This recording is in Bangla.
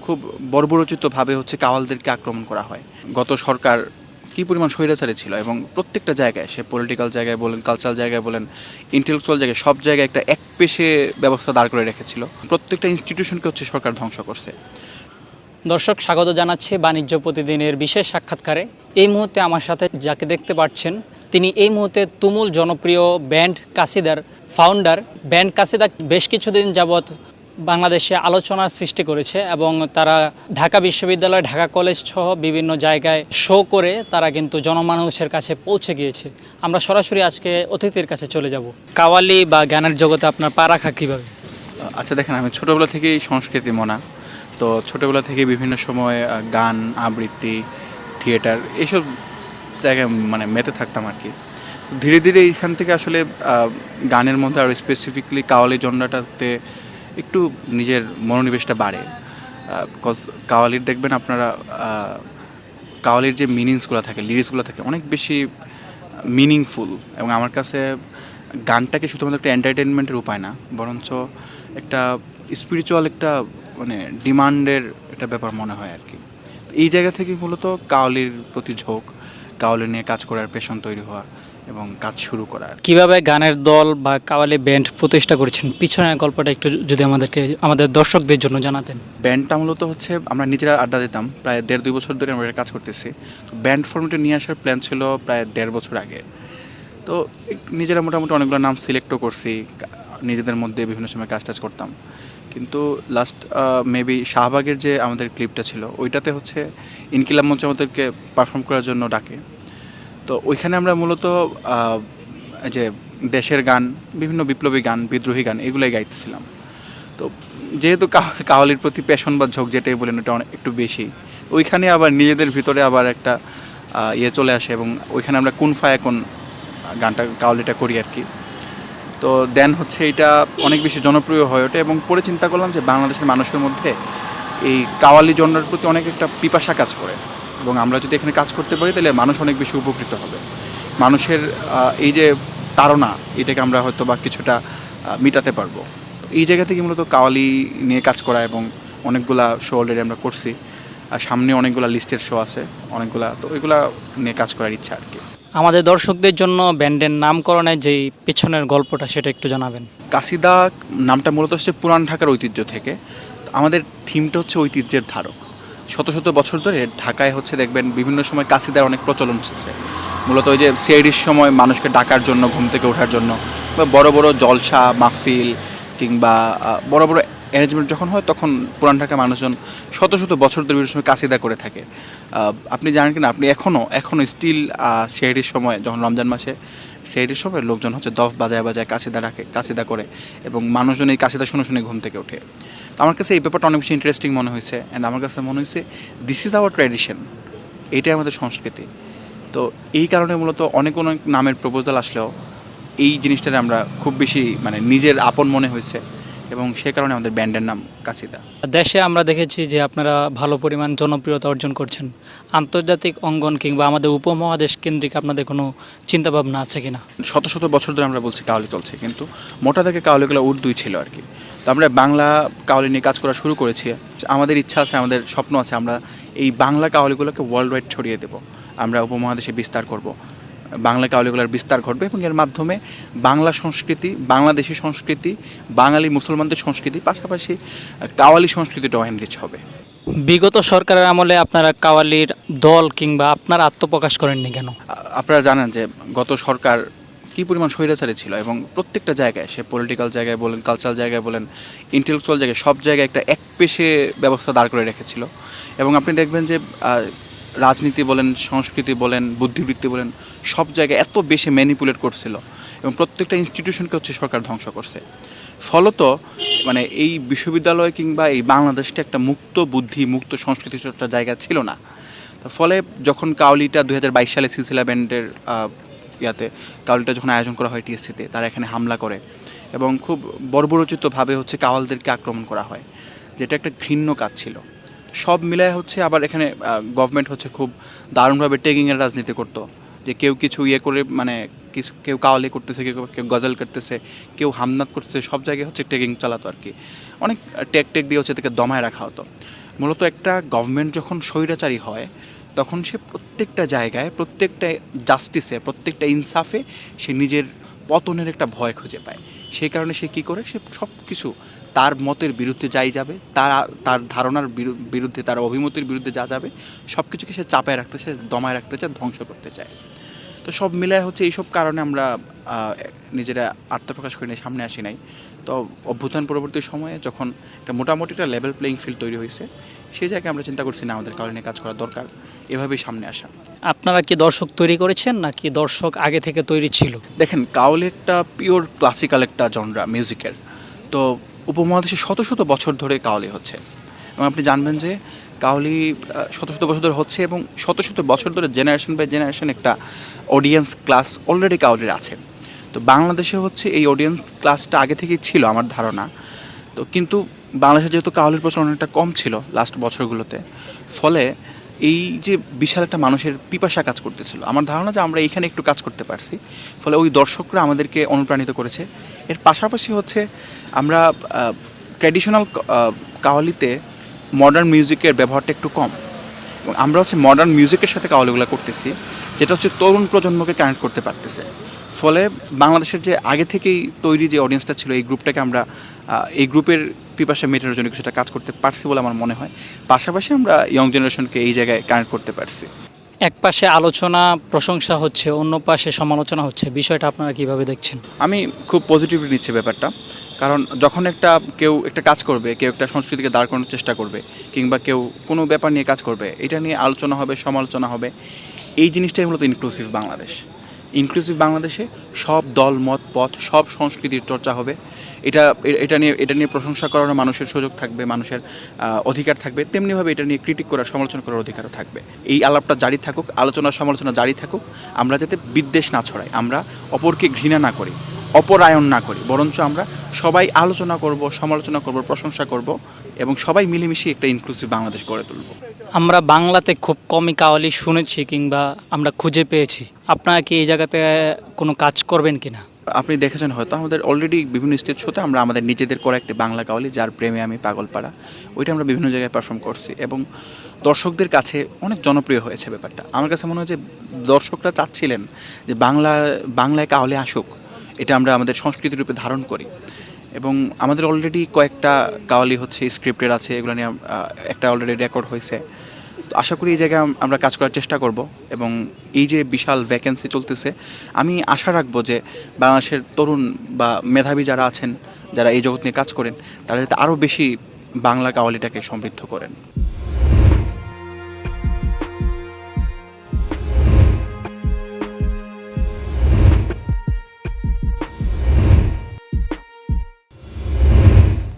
খুব বর্বরচিতভাবে কাওয়ালদেরকে আক্রমণ করা হয়। গত সরকার কী পরিমাণ স্বৈরাচারী ছিল এবং প্রত্যেকটা জায়গায়, সে পলিটিক্যাল জায়গায় বলেন, কালচারাল জায়গায় বলেন, ইন্টেলেকচুয়াল জায়গায়, সব জায়গায় একটা একপেশে ব্যবস্থা দাঁড় করে রেখেছিল। প্রত্যেকটা ইনস্টিটিউশনকে সরকার ধ্বংস করছে। দর্শক, স্বাগত জানাচ্ছি বাণিজ্য প্রতিদিনের বিশেষ সাক্ষাৎকারে। এই মুহূর্তে আমার সাথে যাকে দেখতে পাচ্ছেন, তিনি এই মুহূর্তে তুমুল জনপ্রিয় ব্যান্ড কাসিদার ফাউন্ডার। ব্যান্ড কাসিদা বেশ কিছুদিন যাবৎ বাংলাদেশে আলোচনার সৃষ্টি করেছে এবং তারা ঢাকা বিশ্ববিদ্যালয়, ঢাকা কলেজ সহ বিভিন্ন জায়গায় শো করে তারা কিন্তু জনমানুষের কাছে পৌঁছে গিয়েছে। আমরা সরাসরি আজকে অতিথির কাছে চলে যাব। কাওয়ালি বা গানের জগতে আপনার পা রাখা কীভাবে? আচ্ছা দেখেন, আমি ছোটোবেলা থেকেই সংস্কৃতি মনা, তো ছোটোবেলা থেকে বিভিন্ন সময় গান, আবৃত্তি, থিয়েটার এইসব জায়গায় মেতে থাকতাম আর কি। ধীরে ধীরে এইখান থেকে আসলে গানের মধ্যে আরও স্পেসিফিকলি কাওয়ালি জনরাটাতে একটু নিজের মনোনিবেশটা বাড়ে। বিকজ কাওয়ালির দেখবেন আপনারা, কাওয়ালির যে মিনিংসগুলো থাকে, লিরিক্সগুলো থাকে অনেক বেশি মিনিংফুল, এবং আমার কাছে গানটাকে শুধুমাত্র একটা এন্টারটেনমেন্টের উপায় না, বরঞ্চ একটা স্পিরিচুয়াল একটা ডিমান্ডের একটা ব্যাপার মনে হয় আর কি। এই জায়গা থেকে মূলত কাওয়ালির প্রতি ঝোঁক, কাওয়ালি নিয়ে কাজ করার পেশন তৈরি হওয়া এবং কাজ শুরু করা। কিভাবে গানের দল বা কাওয়ালি ব্যান্ড প্রতিষ্ঠা করেছেন, পিছনের গল্পটা একটু যদি আমাদের দর্শকদের জন্য জানাতেন। ব্যান্ডটা মূলত আমরা নিজেরা আড্ডা দিতাম, প্রায় 1.5-2 বছর ধরে আমরা কাজ করতেছি। তো ব্যান্ড ফর্মেটে নিয়ে আসার প্ল্যান ছিল প্রায় 1.5 বছর আগে। তো নিজেরা মোটামুটি অনেকগুলো নাম সিলেক্টও করছি, নিজেদের মধ্যে বিভিন্ন সময় কাজ টাজ করতাম। কিন্তু লাস্ট মেবি শাহবাগের যে আমাদের ক্লিপটা ছিল, ওইটাতে ইনকিলাব মঞ্চ আমাদেরকে পারফর্ম করার জন্য ডাকে। তো ওইখানে আমরা মূলত যে দেশের গান, বিভিন্ন বিপ্লবী গান, বিদ্রোহী গান, এগুলোই গাইতেছিলাম। তো যেহেতু কাওয়ালির প্রতি প্যাশন বা ঝোঁক যেটাই বলেন, ওটা অনেক একটু বেশি, ওইখানে আবার নিজেদের ভিতরে আবার একটা চলে আসে, এবং ওইখানে আমরা কুন ফায়া কোন গানটা, কাওয়ালিটা করি আর কি। তো দেন এটা অনেক বেশি জনপ্রিয় হয়ে ওঠে, এবং পরে চিন্তা করলাম যে বাংলাদেশের মানুষের মধ্যে এই কাওয়ালি জনরার প্রতি অনেক একটা পিপাসা কাজ করে, এবং আমরা যদি এখানে কাজ করতে পারি তাহলে মানুষ অনেক বেশি উপকৃত হবে। মানুষের এই যে তাড়না, এটাকে আমরা হয়তো বা কিছুটা মিটাতে পারবো। এই জায়গা থেকে মূলত কাওয়ালি নিয়ে কাজ করা, এবং অনেকগুলা শো অলরেডি আমরা করছি, আর সামনে অনেকগুলা লিস্টের শো আছে অনেকগুলা, তো ওইগুলা নিয়ে কাজ করার ইচ্ছা আর কি। আমাদের দর্শকদের জন্য ব্যান্ডের নামকরণের যেই পেছনের গল্পটা সেটা একটু জানাবেন। কাসিদা নামটা মূলত পুরান ঢাকার ঐতিহ্য থেকে। আমাদের থিমটা ঐতিহ্যের ধারক। শত শত বছর ধরে ঢাকায় দেখবেন বিভিন্ন সময় কাসিদার অনেক প্রচলন ছিল। মূলত ওই যে সিআইডির সময় মানুষকে ডাকার জন্য, ঘুম থেকে ওঠার জন্য, বা বড় বড় জলসা মাহফিল কিংবা বড় বড় অ্যারেঞ্জমেন্ট যখন হয়, তখন পুরান ঢাকার মানুষজন শত শত বছর ধরে বিভিন্ন সময় কাসিদা করে থাকে। আপনি জানেন কিনা, আপনি এখনও স্টিল সিআইডির সময়, যখন রমজান মাসে সিআইডির সময় লোকজন দফ বাজায় বাজায় কাসিদা রাখে, কাসিদা করে, এবং মানুষজন এই কাসিদা শুনে শুনে ঘুম থেকে ওঠে। তো আমার কাছে এই ব্যাপারটা অনেক বেশি ইন্টারেস্টিং মনে হয়েছে, অ্যান্ড আমার কাছে মনে হয়েছে দিস ইজ আওয়ার ট্র্যাডিশন, এইটাই আমাদের সংস্কৃতি। তো এই কারণে মূলত অনেক অনেক নামের প্রপোজাল আসলেও এই জিনিসটাতে আমরা খুব বেশি নিজের আপন মনে হয়েছে, এবং সে কারণে আমাদের ব্যান্ডের নাম কাসিদা। দেশে আমরা দেখেছি যে আপনারা ভালো পরিমাণ জনপ্রিয়তা অর্জন করছেন। আন্তর্জাতিক অঙ্গন কিংবা আমাদের উপমহাদেশ কেন্দ্রিক আপনাদের কোনো চিন্তাভাবনা আছে কিনা? শত শত বছর ধরে আমরা বলছি কাওয়ালি চলছে, কিন্তু মোটা থেকে কাওয়ালিগুলো উর্দুই ছিল আর কি। তো আমরা বাংলা কাওয়ালি নিয়ে কাজ করা শুরু করেছি। আমাদের ইচ্ছা আছে, আমাদের স্বপ্ন আছে, আমরা এই বাংলা কাওয়ালিগুলোকে ওয়ার্ল্ড ওয়াইড ছড়িয়ে দেবো, আমরা উপমহাদেশে বিস্তার করব, বাংলা কাওয়ালিগুলোর বিস্তার ঘটবে, এবং এর মাধ্যমে বাংলা সংস্কৃতি, বাংলাদেশি সংস্কৃতি, বাঙালি মুসলমানদের সংস্কৃতি, পাশাপাশি কাওয়ালি সংস্কৃতিটাও এনরিচ হবে। বিগত সরকারের আমলে আপনারা কাওয়ালির দল কিংবা আপনারা আত্মপ্রকাশ করেননি কেন? আপনারা জানেন যে গত সরকার কী পরিমাণ স্বৈরাচারী ছিল, এবং প্রত্যেকটা জায়গায়, সে পলিটিক্যাল জায়গায় বলেন, কালচারাল জায়গায় বলেন, ইন্টেলেকচুয়াল জায়গায়, সব জায়গায় একটা একপেশে ব্যবস্থা দাঁড় করে রেখেছিল। এবং আপনি দেখবেন যে রাজনীতি বলেন, সংস্কৃতি বলেন, বুদ্ধিবৃত্তি বলেন, সব জায়গায় এত বেশি ম্যানিপুলেট করছিল, এবং প্রত্যেকটা ইনস্টিটিউশনকে সরকার ধ্বংস করছে। ফলত এই বিশ্ববিদ্যালয় কিংবা এই বাংলাদেশটা একটা মুক্ত বুদ্ধি, মুক্ত সংস্কৃতি চর্চার জায়গা ছিল না। ফলে যখন কাওয়ালিটা 2022 সালে সিলসিলা ব্যান্ডের কাওয়ালিটা যখন আয়োজন করা হয় টিএসসিতে, তারা এখানে হামলা করে, এবং খুব বর্বরচিতভাবে কাওয়ালদেরকে আক্রমণ করা হয়, যেটা একটা ঘৃণ্য কাজ ছিল। সব মিলায় আবার এখানে গভর্নমেন্ট খুব দারুণভাবে টেগিংয়ের রাজনীতি করতো, যে কেউ কিছু করে কেউ কাওয়ালি করতেছে, কেউ গজল করতেছে, কেউ হামনাত করতেছে, সব জায়গায় টেগিং চালাতো আর কি। অনেক টেক দিয়ে তাকে দমায় রাখা হতো। মূলত একটা গভর্নমেন্ট যখন স্বৈরাচারী হয় তখন সে প্রত্যেকটা জায়গায়, প্রত্যেকটা জাস্টিসে, প্রত্যেকটা ইনসাফে সে নিজের পতনের একটা ভয় খুঁজে পায়। সেই কারণে সে কী করে, সে সব কিছু তার মতের বিরুদ্ধে যাই যাবে, তার তার ধারণার বিরুদ্ধে, তার অভিমতের বিরুদ্ধে যা যাবে সব কিছুকে সে চাপায় রাখতে চায়, দমায় রাখতে চায়, ধ্বংস করতে চায়। তো সব মিলায় হচ্ছে এইসব কারণে আমরা নিজেরা আত্মপ্রকাশ করে নিয়ে সামনে আসি নাই। তো অভ্যুত্থান পরবর্তী সময়ে যখন একটা মোটামুটি একটা লেভেল প্লেইং ফিল্ড তৈরি হয়েছে, সেই জায়গায় আমরা চিন্তা করছি না, আমাদের কারণে নিয়ে কাজ করা দরকার, এভাবেই সামনে আসা। আপনারা কি দর্শক তৈরি করেছেন নাকি দর্শক আগে থেকে তৈরি ছিল? দেখেন, কাউলি একটা পিওর ক্লাসিক্যাল একটা জনরা মিউজিকের। তো উপমহাদেশে শত শত বছর ধরে কাউলি হচ্ছে, এবং আপনি জানবেন যে কাউলি শত শত বছর ধরে হচ্ছে, এবং শত শত বছর ধরে জেনারেশন বাই জেনারেশন একটা অডিয়েন্স ক্লাস অলরেডি কাউলির আছে। তো বাংলাদেশে হচ্ছে এই অডিয়েন্স ক্লাসটা আগে থেকেই ছিল আমার ধারণা। তো কিন্তু বাংলাদেশে যেহেতু কাউলির প্রচলন অনেকটা কম ছিল লাস্ট বছরগুলোতে, ফলে এই যে বিশাল একটা মানুষের পিপাসা কাজ করতেছিল, আমার ধারণা যে আমরা এইখানে একটু কাজ করতে পারছি, ফলে ওই দর্শকরা আমাদেরকে অনুপ্রাণিত করেছে। এর পাশাপাশি হচ্ছে আমরা ট্র্যাডিশনাল কাওয়ালিতে মডার্ন মিউজিকের ব্যবহারটা একটু কম, এবং আমরা হচ্ছে মডার্ন মিউজিকের সাথে কাওয়ালিগুলো করতেছি, যেটা হচ্ছে তরুণ প্রজন্মকে কানেক্ট করতে পারতেছে। ফলে বাংলাদেশের যে আগে থেকেই তৈরি যে অডিয়েন্সটা ছিল, এই গ্রুপটাকে আমরা এই গ্রুপের পিপাসা মেটানোর জন্য কিছুটা কাজ করতে পারছি বলে আমার মনে হয়। পাশাপাশি আমরা ইয়ং জেনারেশনকে এই জায়গায় কানেক্ট করতে পারছি। এক পাশে আলোচনা প্রশংসা হচ্ছে, অন্য পাশে সমালোচনা হচ্ছে, বিষয়টা আপনারা কিভাবে দেখছেন? আমি খুব পজিটিভলি নিচ্ছি ব্যাপারটা, কারণ যখন কেউ একটা কাজ করবে, কেউ একটা সংস্কৃতিকে দাঁড় করানোর চেষ্টা করবে, কিংবা কেউ কোনো ব্যাপার নিয়ে কাজ করবে, এটা নিয়ে আলোচনা হবে, সমালোচনা হবে, এই জিনিসটাই মূলত ইনক্লুসিভ বাংলাদেশ। ইনক্লুসিভ বাংলাদেশে সব দল মত পথ, সব সংস্কৃতির চর্চা হবে। এটা নিয়ে প্রশংসা করার মানুষের সুযোগ থাকবে, মানুষের অধিকার থাকবে, তেমনিভাবে এটা নিয়ে ক্রিটিক করার, সমালোচনা করার অধিকারও থাকবে। এই আলাপটা জারি থাকুক, আলোচনা সমালোচনা জারি থাকুক, আমরা যাতে বিদ্বেষ না ছড়াই, আমরা অপরকে ঘৃণা না করি, অপরায়ণ না করি, বরঞ্চ আমরা সবাই আলোচনা করব, সমালোচনা করব, প্রশংসা করব, এবং সবাই মিলেমিশে একটা ইনক্লুসিভ বাংলাদেশ গড়ে তুলব। আমরা বাংলাতে খুব কমই কাওয়ালি শুনেছি কিংবা আমরা খুঁজে পেয়েছি। আপনারা কি এই জায়গাতে কোনো কাজ করবেন কিনা? আপনি দেখেছেন হয়তো আমাদের অলরেডি বিভিন্ন স্টেজ শোতে আমরা আমাদের নিজেদের করা একটি বাংলা কাওয়ালি, যার প্রেমে আমি পাগলপাড়া, ওইটা আমরা বিভিন্ন জায়গায় পারফর্ম করছি, এবং দর্শকদের কাছে অনেক জনপ্রিয় হয়েছে ব্যাপারটা। আমার কাছে মনে হয় যে দর্শকরা চাচ্ছিলেন যে বাংলায় কাওয়ালি আসুক, এটা আমরা আমাদের সংস্কৃতির রূপে ধারণ করি, এবং আমাদের অলরেডি কয়েকটা কাওয়ালি হচ্ছে স্ক্রিপ্টেড আছে, এগুলো নিয়ে একটা অলরেডি রেকর্ড হয়েছে। তো আশা করি এই জায়গায় আমরা কাজ করার চেষ্টা করব, এবং এই যে বিশাল ভ্যাকেন্সি চলতেছে, আমি আশা রাখবো যে বাংলাদেশের তরুণ বা মেধাবী যারা আছেন, যারা এই জগৎ নিয়ে কাজ করেন, তারা যাতে আরও বেশি বাংলা কাওয়ালিটাকে সমৃদ্ধ করেন।